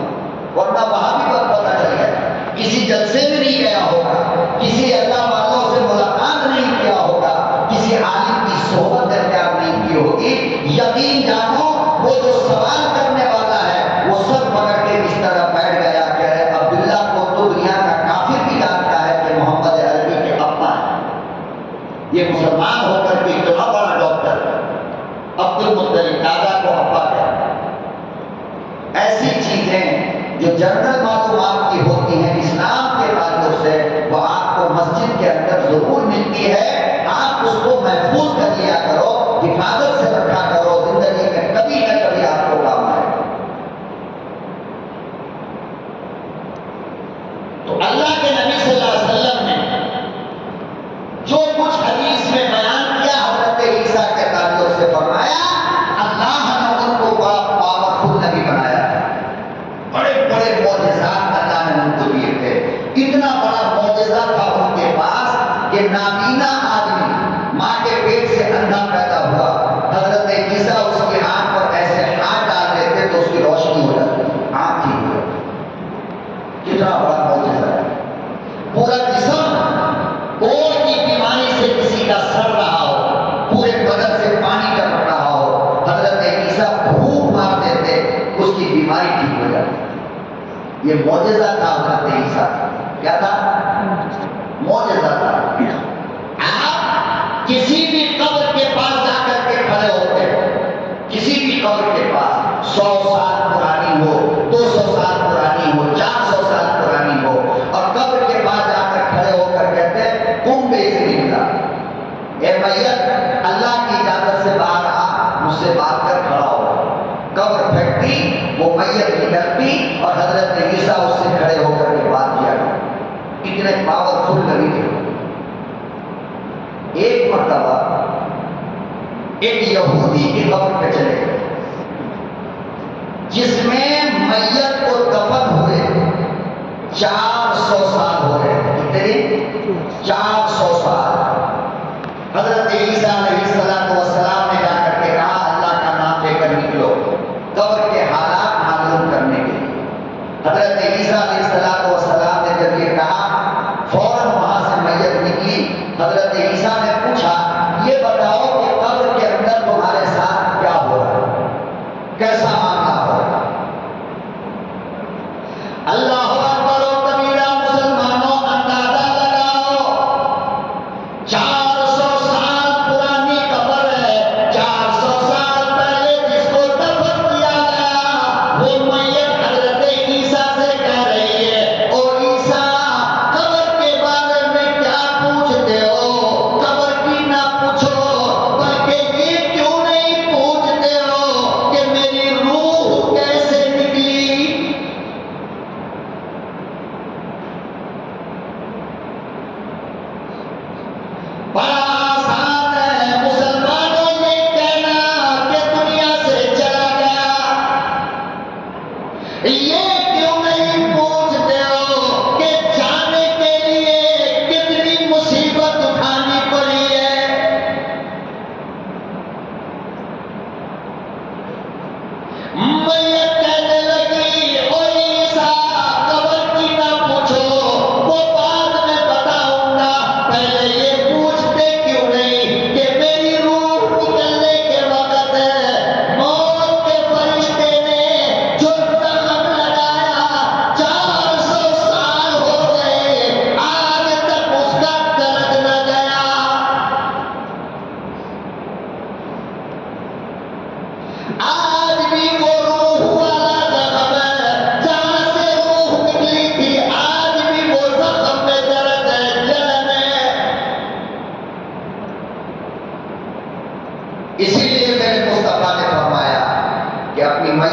ورنہ وہاں بھی پتہ چل گیا، کسی جلسے میں نہیں گیا ہوگا، کسی اللہ والوں سے ملاقات نہیں کیا ہوگا، کسی عالم کی صحبت اختیار نہیں کی ہوگی۔ یقین جانو وہ جو سوال کرنے والا ہے وہ سب پکڑ کے اس طرح بیٹھ گیا کہ عبداللہ کو تو دنیا کا کافر بھی جانتا ہے کہ محمد عربی کے ابا ہے، یہ مسلمان ہو کر کے اتنا بڑا ڈاکٹر عبد المطلب دادا کو ابا کہتا ہے۔ ایسی چیزیں جو جنرل معلومات کی ہوتی ہیں اسلام کے تعلق سے، وہ آپ کو مسجد کے اندر ضرور ملتی ہے، آپ اس کو محفوظ کر لیا کرو، حفاظت سے رکھا کرو، زندگی میں کبھی نہ کبھی آپ کو کام آئے گا۔ تو اللہ کے نبی صلی اللہ علیہ وسلم نے جو کچھ حدیث میں بیان کیا حضرت عیسیٰ کے تعلق سے فرمایا، اللہ نے ان کو بڑا پاورفل نبی بنایا تھا، بڑے بڑے معجزات اللہ نے ان کو دیے تھے۔ اتنا بڑا معجزہ تھا ان کے پاس کہ نابینا آدمی ماں کے پیٹ سے اندھا پیدا ہوا، حضرت عیسیٰ اس کی آنکھ پر ایسے ہاتھ ڈال دیتے تو اس کی روشنی ہو جاتی، آنکھ ٹھیک ہو جاتی۔ کتنا بڑا معجزہ ہے۔ پورا جسم کوئی بھی بیماری سے کسی کا سڑ رہا ہو، پورے بدن سے پانی ٹپک رہا ہو، حضرت عیسیٰ پھونک مار دیتے اس کی بیماری ٹھیک ہو جاتی۔ یہ معجزہ تھا حضرت عیسیٰ، کیا تھا؟ معجزہ تھا۔ آپ کسی بھی قبر کے پاس جا کر کے کھڑے ہوتے ہیں، کسی بھی قبر کے پاس 100 سال پرانی ہو، 200 سال پرانی ہو، 400 سال پرانی ہو، اور قبر کے پاس جا کر کھڑے ہو کر کہتے ہیں تم بے اذن اللہ، اے میت اللہ کی اجازت سے باہر آ، مجھ سے بات کر کھڑا ہو۔ قبر پھٹتی، وہ میت نکلتی اور حضرت عیسیٰ اس سے کھڑے ہو کر کے بات کیا کرتے۔ اتنے پاورفل نبی تھے۔ ایک مرتبہ ایک یہودی کی قبر پہ چلے گئے جس میں میت کو دفن ہوئے 400 سال ہو گئے۔ کتنے؟ 400 سال۔ حضرت عیسیٰ علیہ السلام نے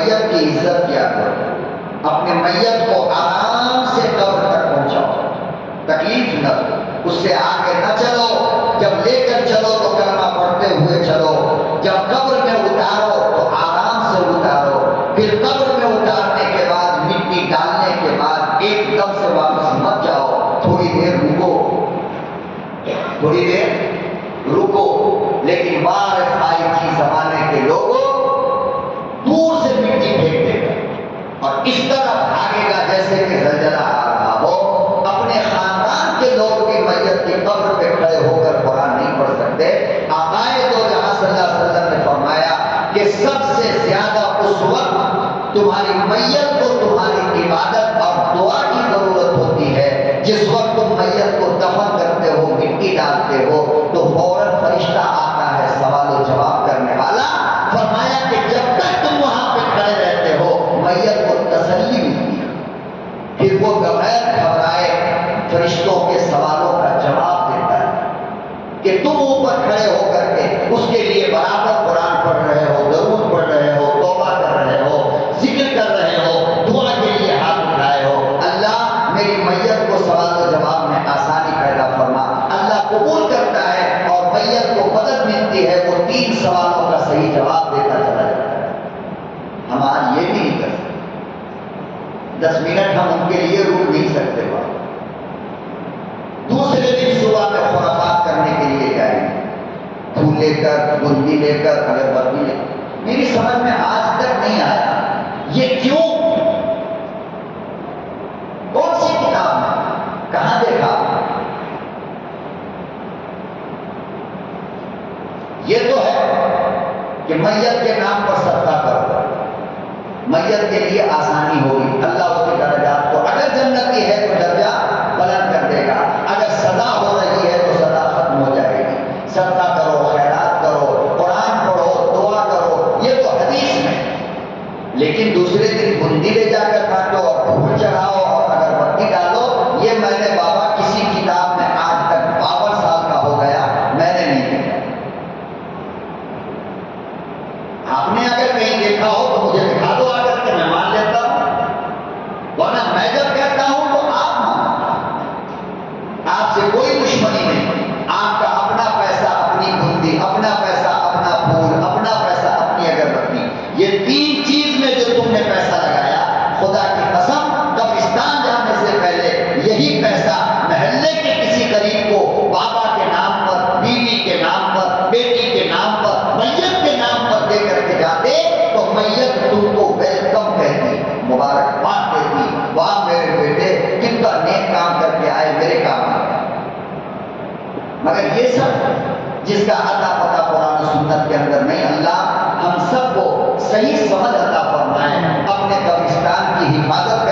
میت کی عزت کیا کرو، اپنے میت کو آرام سے قبر تک پہنچاؤ، تکلیف نہ دو، اس سے آگے نہ چلو، جب لے کر چلو تو کلمہ پڑھتے ہوئے چلو، جب قبر میں اتارو تو آرام سے اتارو، پھر قبر میں اتارنے کے بعد مٹی ڈالنے کے بعد ایک دم سے واپس مت جاؤ، تھوڑی دیر رکو، تھوڑی دیر رکو، لیکن وارث کی زمانے کے لوگوں دور سے مٹی پھینک دے گا اور اس طرح بھاگے گا جیسے کہ زلزلہ آ رہا ہو۔ اپنے خاندان کے لوگ بھی میت کی قبر پہ کھڑے ہو کر قرآن نہیں پڑھ سکتے۔ آقا دو جہاں صلی اللہ علیہ وسلم نے فرمایا کہ سب سے زیادہ اس وقت تمہاری میت کو تمہاری عبادت اور دعا کی ضرورت ہوتی ہے جس وقت تم میت کو دفن کرتے ہو، مٹی ڈالتے ہو، تو فوراً فرشتہ آتا ہے سوال و جواب کرنے والا۔ فرمایا کہ جب تک تم وہاں پہ کھڑے رہتے ہو میت کو تسلی ملتی ہے، پھر وہ بغیر گھبرائے فرشتوں کے سوالوں کا جواب دیتا ہے کہ تم اوپر کھڑے ہو کر کے اس کے لیے برابر قرآن پڑھ رہے ہو، درود پڑھ رہے ہو، توبہ کر رہے ہو، ذکر کر رہے ہو، دعا کے لیے ہاتھ اٹھائے ہو۔ اللہ میری میت کو سوال و جواب میں آسانی پیدا فرما۔ اللہ قبول کرتا ہے اور میت کو مدد ملتی ہے، وہ 3 سوالوں کا صحیح جواب دیتا چلا جاتا ہے۔ ہم آج یہ بھی نہیں کر سکتے، 10 منٹ ہم ان کے لیے رک نہیں سکتے۔ دوسرے دن صبح میں خرافات کرنے کے لیے جائیں گے، پھول لے کر، بندی لے کر، اگربتی لے کر۔ میری سمجھ میں آج تک نہیں آیا یہ کیوں، کون سی کتاب میں، کہاں دیکھا؟ یہ تو ہے کہ میت کے نام پر صدقہ کرو، میت کے لیے آسانی ہوگی، اللہ اس کے درجات کو، اگر جنتی ہے تو درجہ بلند کر دے گا، اگر سزا ہو رہی ہے تو سزا ختم ہو جائے گی۔ صدقہ کرو، خیرات کرو، قرآن پڑھو، دعا کرو، یہ تو حدیث میں۔ لیکن دوسرے دن بندی لے جا کر کاٹو اور پھول چڑھاؤ اور اگربتی ڈالو، یہ میں نے بابا کسی کتاب میں آج تک 52 سال کا ہو گیا میں نے نہیں دیکھا۔ آپ نے اگر کہیں دیکھا ہو تو مجھے دکھا دو آ کر کے، میں مان لیتا ہوں، ورنہ میں جب کہتا ہوں تو آپ مانو۔ آپ سے کوئی دشمنی نہیں، آپ کا اپنا پیسہ اپنی بندی، اپنا پیسہ اپنا پھول، اپنا پیسہ اپنی اگربتی، یہ 3 چیز میں جو تم نے پیسہ لگایا، خدا کی قسم قبرستان جانے سے پہلے یہی پیسہ محلے کے کسی غریب کو بابا کے نام پر، بیوی کے نام پر، بیٹی کے نام پر، میت کے نام پر دے کر کے جاتے تو میت تم کو ویلکم کہتی، مبارکباد دیتی، واہ میرے بیٹے کتنا نیک کام کر کے آئے، میرے کام آ گئے۔ مگر یہ سب جس کا عطا پتہ قرآن و سنت کے اندر نہیں، اللہ ہم سب کو صحیح سمجھ عطا فرمائے، اپنے قبرستان کی حفاظت